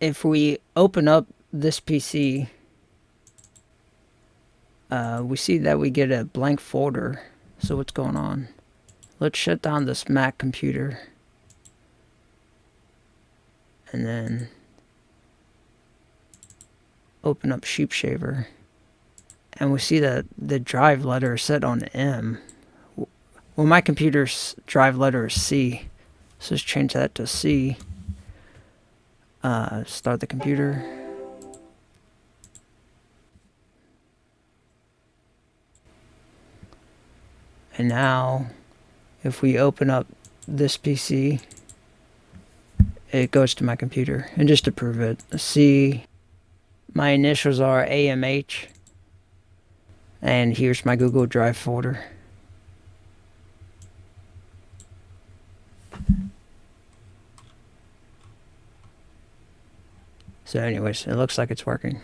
if we open up this PC, we see that we get a blank folder. So what's going on? Let's shut down this Mac computer. And then open up SheepShaver. And we see that the drive letter is set on M. Well, my computer's drive letter is C. So let's change that to C. Start the computer. And now, if we open up this PC, it goes to my computer. And just to prove it, C, my initials are AMH. And here's my Google Drive folder. So anyways, it looks like it's working.